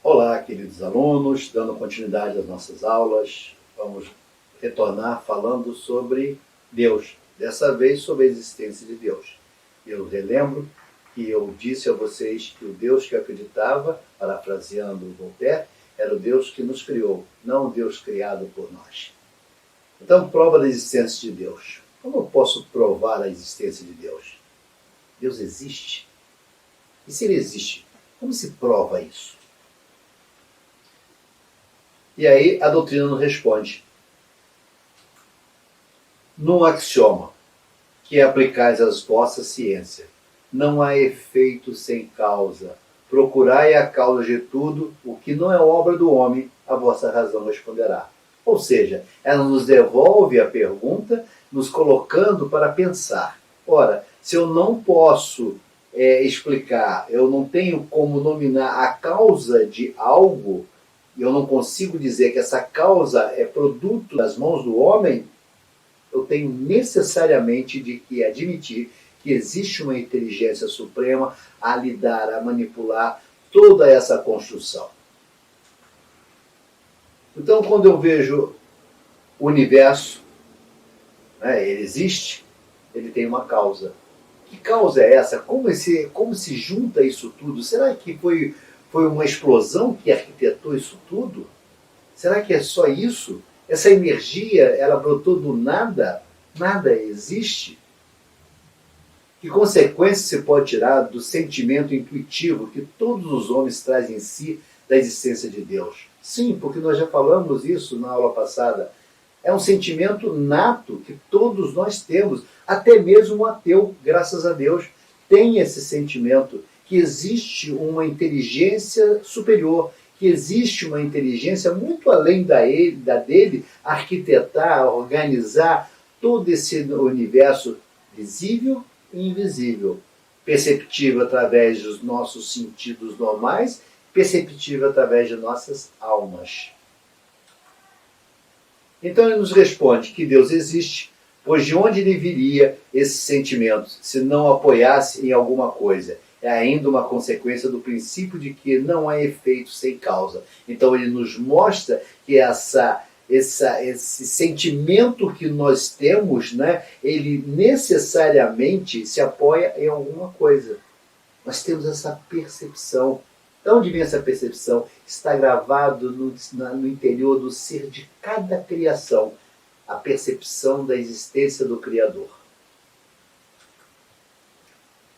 Olá, queridos alunos, dando continuidade às nossas aulas, vamos retornar falando sobre Deus, dessa vez sobre a existência de Deus. Eu relembro que eu disse a vocês que o Deus que eu acreditava, parafraseando Voltaire, era o Deus que nos criou, não o Deus criado por nós. Então, prova da existência de Deus. Como eu posso provar a existência de Deus? Deus existe? E se ele existe, como se prova isso? E aí a doutrina nos responde. Num axioma, que aplicais às vossas ciências, não há efeito sem causa. Procurai a causa de tudo, o que não é obra do homem, a vossa razão responderá. Ou seja, ela nos devolve a pergunta, nos colocando para pensar. Ora, se eu não posso explicar, eu não tenho como nominar a causa de algo, e eu não consigo dizer que essa causa é produto das mãos do homem, eu tenho necessariamente de que admitir que existe uma inteligência suprema a lidar, a manipular toda essa construção. Então, quando eu vejo o universo, ele existe, ele tem uma causa. Que causa é essa? Como se junta isso tudo? Será que foi uma explosão que arquitetou isso tudo? Será que é só isso? Essa energia, ela brotou do nada? Nada existe? Que consequência se pode tirar do sentimento intuitivo que todos os homens trazem em si da existência de Deus? Sim, porque nós já falamos isso na aula passada. É um sentimento nato que todos nós temos. Até mesmo um ateu, graças a Deus, tem esse sentimento que existe uma inteligência superior, que existe uma inteligência muito além da dele, arquitetar, organizar todo esse universo visível e invisível, perceptível através dos nossos sentidos normais, perceptível através de nossas almas. Então ele nos responde que Deus existe, pois de onde ele viria esse sentimento, se não apoiasse em alguma coisa? É ainda uma consequência do princípio de que não há efeito sem causa. Então ele nos mostra que esse sentimento que nós temos, ele necessariamente se apoia em alguma coisa. Nós temos essa percepção. De onde vem essa percepção? Está gravado no interior do ser de cada criação, a percepção da existência do Criador.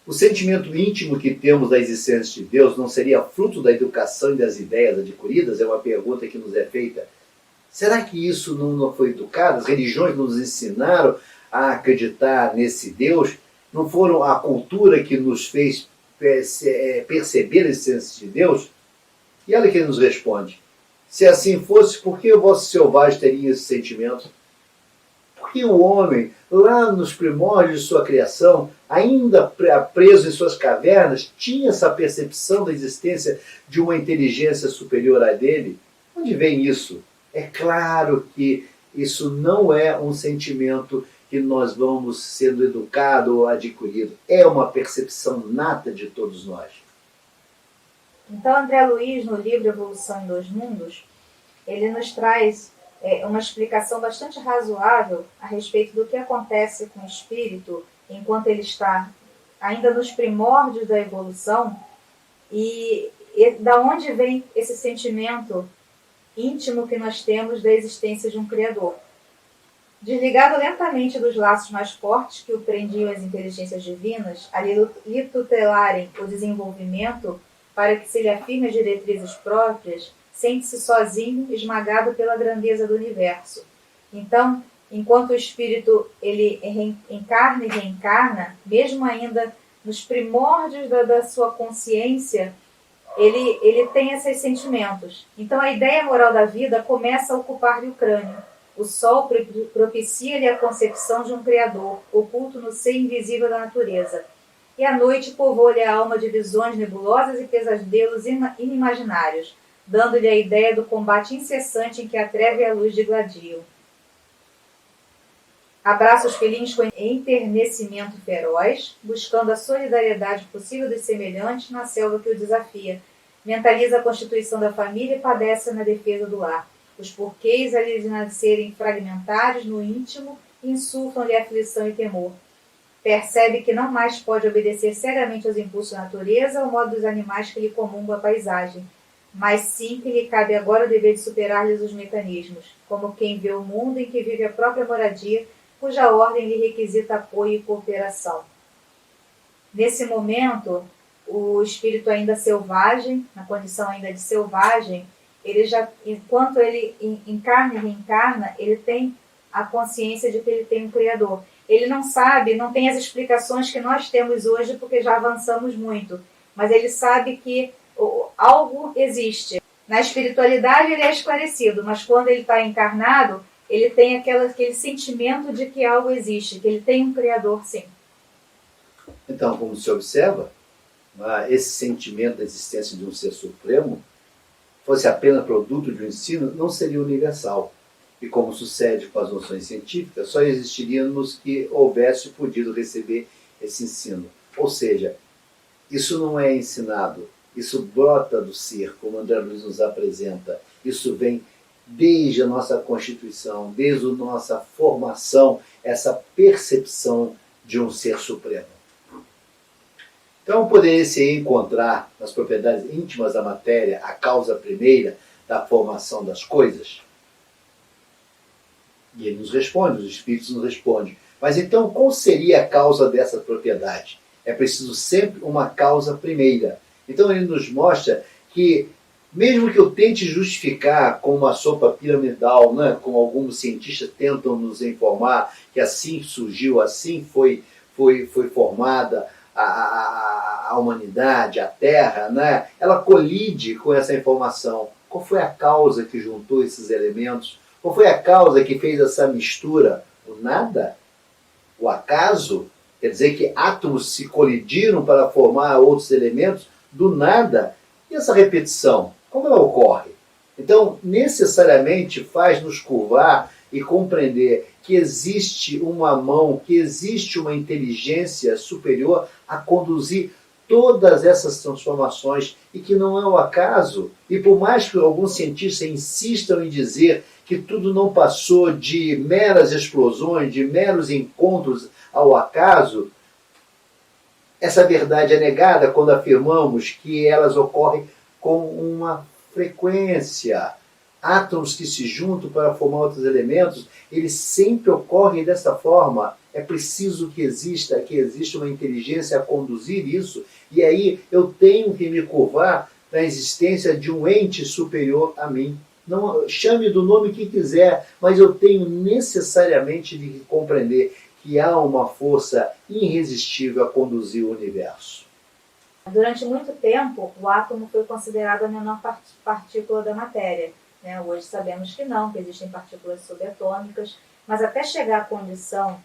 O sentimento íntimo que temos da existência de Deus não seria fruto da educação e das ideias adquiridas? É uma pergunta que nos é feita. Será que isso não foi educado? As religiões nos ensinaram a acreditar nesse Deus? Não foram a cultura que nos fez perceber a essência de Deus? E olha que ele nos responde. Se assim fosse, por que o vosso selvagem teria esse sentimento? Porque o homem, lá nos primórdios de sua criação, ainda preso em suas cavernas, tinha essa percepção da existência de uma inteligência superior a dele? Onde vem isso? É claro que isso não é um sentimento que nós vamos sendo educado ou adquirido. É uma percepção nata de todos nós. Então, André Luiz, no livro Evolução em Dois Mundos, ele nos traz uma explicação bastante razoável a respeito do que acontece com o espírito enquanto ele está ainda nos primórdios da evolução e da onde vem esse sentimento íntimo que nós temos da existência de um Criador. Desligado lentamente dos laços mais fortes que o prendiam às inteligências divinas, a lhe tutelarem o desenvolvimento para que se lhe afirme as diretrizes próprias, sente-se sozinho, esmagado pela grandeza do universo. Então, enquanto o espírito ele encarna e reencarna, mesmo ainda nos primórdios da sua consciência, ele tem esses sentimentos. Então, a ideia moral da vida começa a ocupar-lhe o crânio. O sol propicia-lhe a concepção de um Criador, oculto no ser invisível da natureza. E a noite povoa-lhe a alma de visões nebulosas e pesadelos inimaginários, dando-lhe a ideia do combate incessante em que a treva e a luz digladiam. Abraça os filhinhos com enternecimento feroz, buscando a solidariedade possível dos semelhantes na selva que o desafia. mentaliza a constituição da família e padece na defesa do lar. Os porquês ali de nascerem fragmentários no íntimo insuflam-lhe aflição e temor. Percebe que não mais pode obedecer cegamente aos impulsos da natureza ao modo dos animais que lhe comungam a paisagem, mas sim que lhe cabe agora o dever de superar-lhes os mecanismos, como quem vê o mundo em que vive a própria moradia, cuja ordem lhe requisita apoio e cooperação. Nesse momento, o espírito ainda selvagem, na condição ainda de selvagem, ele já, enquanto ele encarna e reencarna, ele tem a consciência de que ele tem um Criador. Ele não sabe, não tem as explicações que nós temos hoje, porque já avançamos muito, mas ele sabe que algo existe. Na espiritualidade ele é esclarecido, mas quando ele está encarnado, ele tem aquele sentimento de que algo existe, que ele tem um Criador, sim. Então, como se observa, esse sentimento da existência de um ser supremo, fosse apenas produto de um ensino, não seria universal. E como sucede com as noções científicas, só existiríamos que houvesse podido receber esse ensino. Ou seja, isso não é ensinado, isso brota do ser, como André Luiz nos apresenta. Isso vem desde a nossa constituição, desde a nossa formação, essa percepção de um ser supremo. Então, poderia-se encontrar nas propriedades íntimas da matéria a causa primeira da formação das coisas? E ele nos responde, os espíritos nos respondem. Mas então, qual seria a causa dessa propriedade? É preciso sempre uma causa primeira. Então, ele nos mostra que, mesmo que eu tente justificar com uma sopa piramidal, né, como alguns cientistas tentam nos informar, que assim surgiu, assim foi formada a humanidade, a Terra, né? Ela colide com essa informação. Qual foi a causa que juntou esses elementos? Qual foi a causa que fez essa mistura? O nada? O acaso? Quer dizer que átomos se colidiram para formar outros elementos do nada? E essa repetição? Como ela ocorre? Então, necessariamente faz-nos curvar e compreender que existe uma mão, que existe uma inteligência superior a conduzir todas essas transformações e que não é o acaso. E por mais que alguns cientistas insistam em dizer que tudo não passou de meras explosões, de meros encontros ao acaso, essa verdade é negada quando afirmamos que elas ocorrem com uma frequência. Átomos que se juntam para formar outros elementos, eles sempre ocorrem dessa forma. É preciso que exista uma inteligência a conduzir isso, e aí eu tenho que me curvar na existência de um ente superior a mim. Não chame do nome que quiser, mas eu tenho necessariamente de compreender que há uma força irresistível a conduzir o universo. Durante muito tempo, o átomo foi considerado a menor partícula da matéria. Hoje sabemos que não, que existem partículas subatômicas, mas até chegar à condição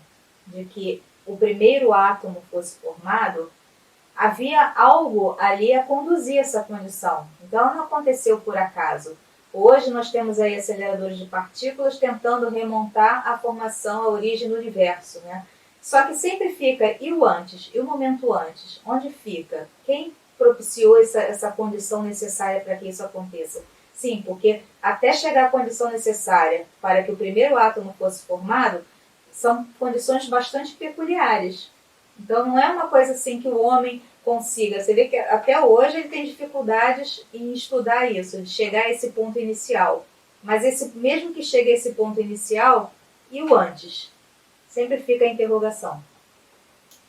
de que o primeiro átomo fosse formado, havia algo ali a conduzir essa condição. Então não aconteceu por acaso. Hoje nós temos aí aceleradores de partículas tentando remontar a formação, a origem do universo, né? Só que sempre fica, e o antes, e o momento antes? Onde fica? Quem propiciou essa condição necessária para que isso aconteça? Sim, porque até chegar à condição necessária para que o primeiro átomo fosse formado, são condições bastante peculiares. Então não é uma coisa assim que o homem consiga. Você vê que até hoje ele tem dificuldades em estudar isso, de chegar a esse ponto inicial. Mas mesmo que chegue a esse ponto inicial, e o antes? Sempre fica a interrogação.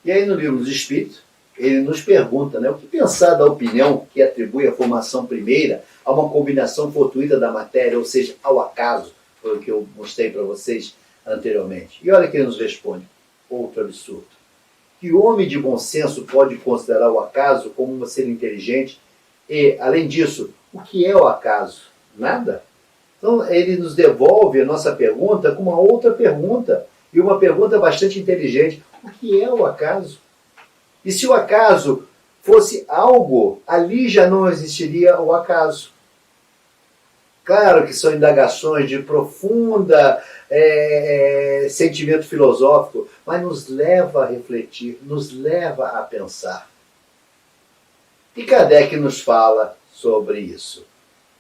E aí no livro dos Espíritos, ele nos pergunta, o que pensar da opinião que atribui a formação primeira a uma combinação fortuita da matéria, ou seja, ao acaso, foi o que eu mostrei para vocês anteriormente. E olha que ele nos responde, outro absurdo. Que o homem de bom senso pode considerar o acaso como um ser inteligente e, além disso, o que é o acaso? Nada. Então ele nos devolve a nossa pergunta com uma outra pergunta, e uma pergunta bastante inteligente. O que é o acaso? E se o acaso fosse algo, ali já não existiria o acaso. Claro que são indagações de profunda sentimento filosófico, mas nos leva a refletir, nos leva a pensar. E Kardec nos fala sobre isso.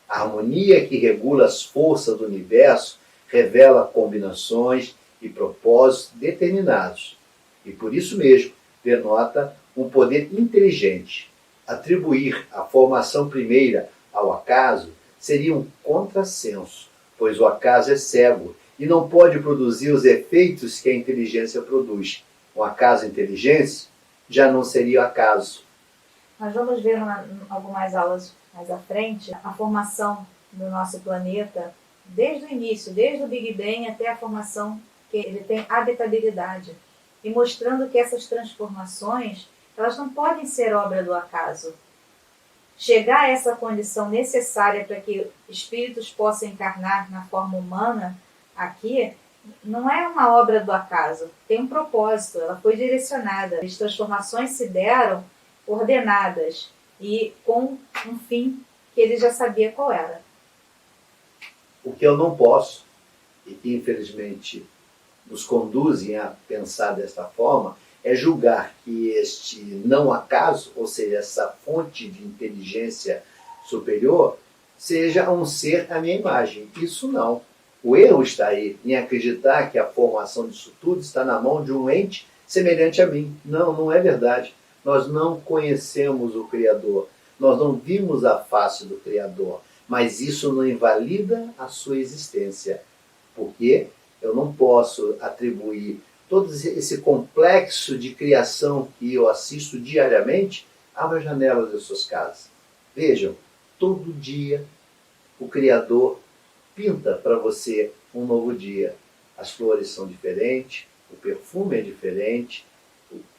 A harmonia que regula as forças do universo revela combinações e propósitos determinados, e por isso mesmo denota um poder inteligente. Atribuir a formação primeira ao acaso seria um contrassenso, pois o acaso é cego e não pode produzir os efeitos que a inteligência produz. Um acaso inteligente já não seria acaso. Nós vamos ver algumas aulas mais à frente a formação do nosso planeta desde o início, desde o Big Bang até a formação que ele tem habitabilidade, e mostrando que essas transformações elas não podem ser obra do acaso. Chegar a essa condição necessária para que espíritos possam encarnar na forma humana aqui não é uma obra do acaso, tem um propósito, ela foi direcionada. As transformações se deram ordenadas e com um fim que ele já sabia qual era. O que eu não posso, e que infelizmente nos conduzem a pensar desta forma, é julgar que este não acaso, ou seja, essa fonte de inteligência superior, seja um ser à minha imagem. Isso não. O erro está aí em acreditar que a formação disso tudo está na mão de um ente semelhante a mim. Não, não é verdade. Nós não conhecemos o Criador. Nós não vimos a face do Criador. Mas isso não invalida a sua existência. Porque eu não posso atribuir todo esse complexo de criação que eu assisto diariamente, abra as janelas das suas casas. Vejam, todo dia o Criador pinta para você um novo dia. As flores são diferentes, o perfume é diferente,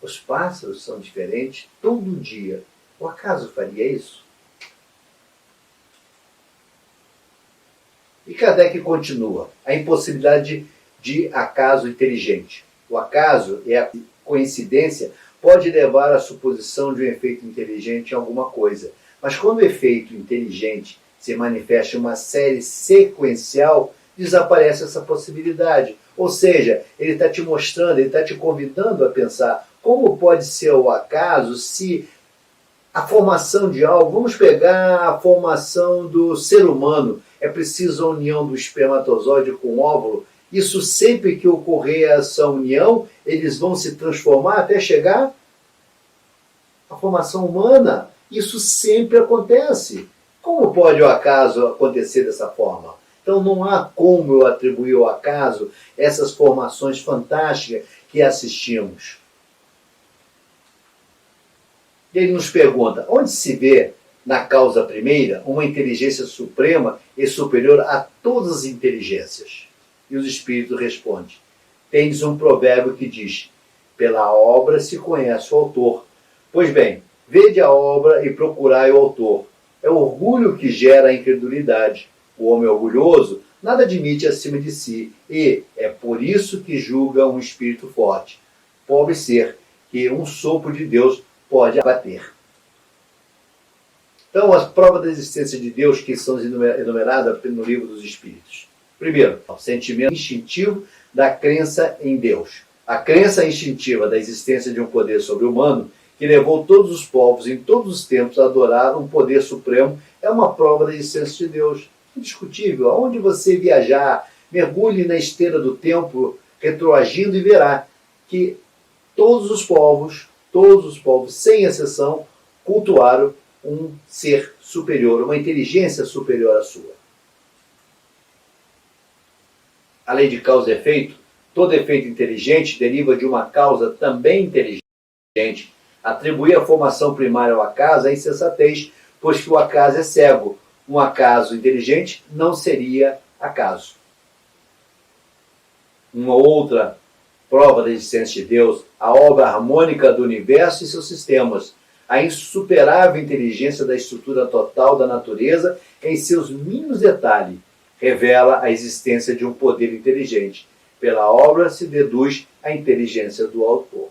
os pássaros são diferentes, todo dia. O acaso faria isso? E Kardec continua, a impossibilidade de acaso inteligente. O acaso e a coincidência pode levar à suposição de um efeito inteligente em alguma coisa. Mas quando o efeito inteligente se manifesta em uma série sequencial, desaparece essa possibilidade. Ou seja, ele está te mostrando, ele está te convidando a pensar como pode ser o acaso se a formação de algo, vamos pegar a formação do ser humano, é preciso a união do espermatozoide com o óvulo. Isso sempre que ocorrer essa união, eles vão se transformar até chegar à formação humana. Isso sempre acontece. Como pode o acaso acontecer dessa forma? Então não há como eu atribuir ao acaso essas formações fantásticas que assistimos. Ele nos pergunta, onde se vê na causa primeira uma inteligência suprema e superior a todas as inteligências? E os espíritos respondem, tendes um provérbio que diz, pela obra se conhece o autor. Pois bem, vede a obra e procurai o autor. É o orgulho que gera a incredulidade. O homem orgulhoso nada admite acima de si, e é por isso que julga um espírito forte. Pobre ser, que um sopro de Deus pode abater. Então, as provas da existência de Deus que são enumeradas no livro dos Espíritos. Primeiro, o sentimento instintivo da crença em Deus. A crença instintiva da existência de um poder sobre-humano que levou todos os povos em todos os tempos a adorar um poder supremo é uma prova da existência de Deus. Indiscutível. Aonde você viajar, mergulhe na esteira do tempo, retroagindo, e verá que todos os povos, sem exceção, cultuaram um ser superior, uma inteligência superior à sua. A lei de causa e efeito, todo efeito inteligente deriva de uma causa também inteligente. Atribuir a formação primária ao acaso é insensatez, pois que o acaso é cego. Um acaso inteligente não seria acaso. Uma outra prova da existência de Deus, a obra harmônica do universo e seus sistemas, a insuperável inteligência da estrutura total da natureza em seus mínimos detalhes, revela a existência de um poder inteligente. Pela obra se deduz a inteligência do autor.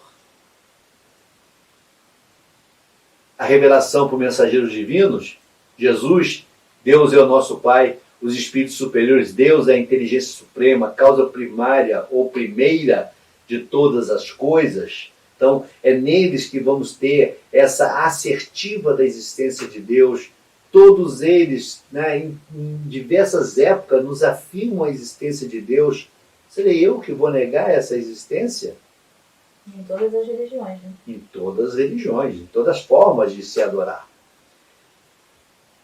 A revelação por mensageiros divinos, Jesus, Deus é o nosso Pai, os espíritos superiores, Deus é a inteligência suprema, causa primária ou primeira de todas as coisas. Então, é neles que vamos ter essa assertiva da existência de Deus, todos eles, né, em diversas épocas, nos afirmam a existência de Deus. Serei eu que vou negar essa existência? Em todas as religiões, né? Em todas as religiões, em todas as formas de se adorar.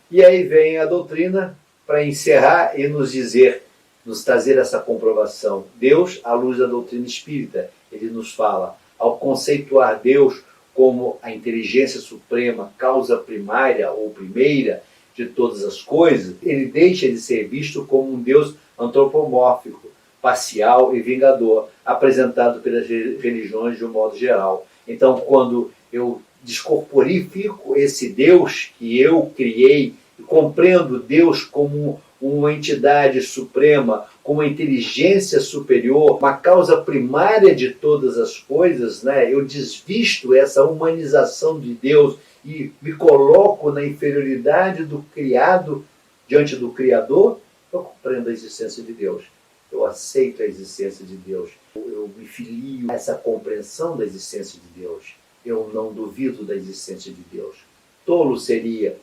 E aí vem a doutrina para encerrar e nos dizer, nos trazer essa comprovação. Deus, à luz da doutrina espírita, ele nos fala, ao conceituar Deus como a inteligência suprema, causa primária ou primeira de todas as coisas, ele deixa de ser visto como um Deus antropomórfico, parcial e vingador, apresentado pelas religiões de um modo geral. Então, quando eu descorporifico esse Deus que eu criei e compreendo Deus como uma entidade suprema, com uma inteligência superior, uma causa primária de todas as coisas, né? Eu desvisto essa humanização de Deus e me coloco na inferioridade do criado diante do Criador, eu compreendo a existência de Deus. Eu aceito a existência de Deus. Eu me filio a essa compreensão da existência de Deus. Eu não duvido da existência de Deus. Tolo seria,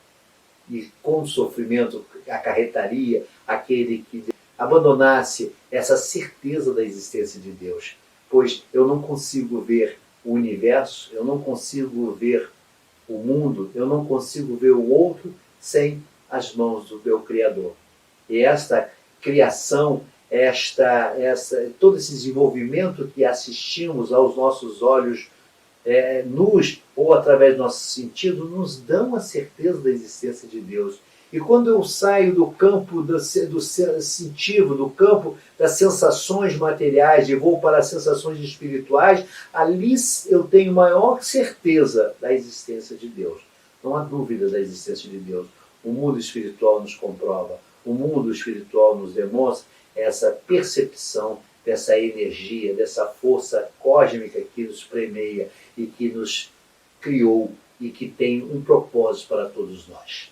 e com sofrimento acarretaria aquele que abandonasse essa certeza da existência de Deus. Pois eu não consigo ver o universo, eu não consigo ver o mundo, eu não consigo ver o outro sem as mãos do meu Criador. E esta criação, todo esse desenvolvimento que assistimos aos nossos olhos nus ou através do nosso sentido, nos dão a certeza da existência de Deus. E quando eu saio do campo do sensitivo, do campo das sensações materiais e vou para as sensações espirituais, ali eu tenho maior certeza da existência de Deus. Não há dúvida da existência de Deus. O mundo espiritual nos comprova, o mundo espiritual nos demonstra essa percepção dessa energia, dessa força cósmica que nos permeia e que nos criou e que tem um propósito para todos nós.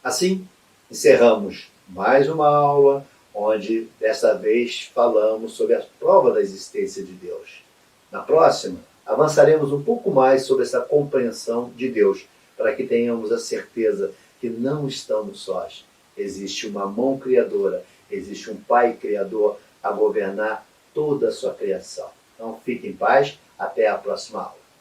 Assim, encerramos mais uma aula, onde desta vez falamos sobre a prova da existência de Deus. Na próxima, avançaremos um pouco mais sobre essa compreensão de Deus, para que tenhamos a certeza que não estamos sós. Existe uma mão criadora, existe um Pai Criador a governar toda a sua criação. Então, fique em paz, até a próxima aula.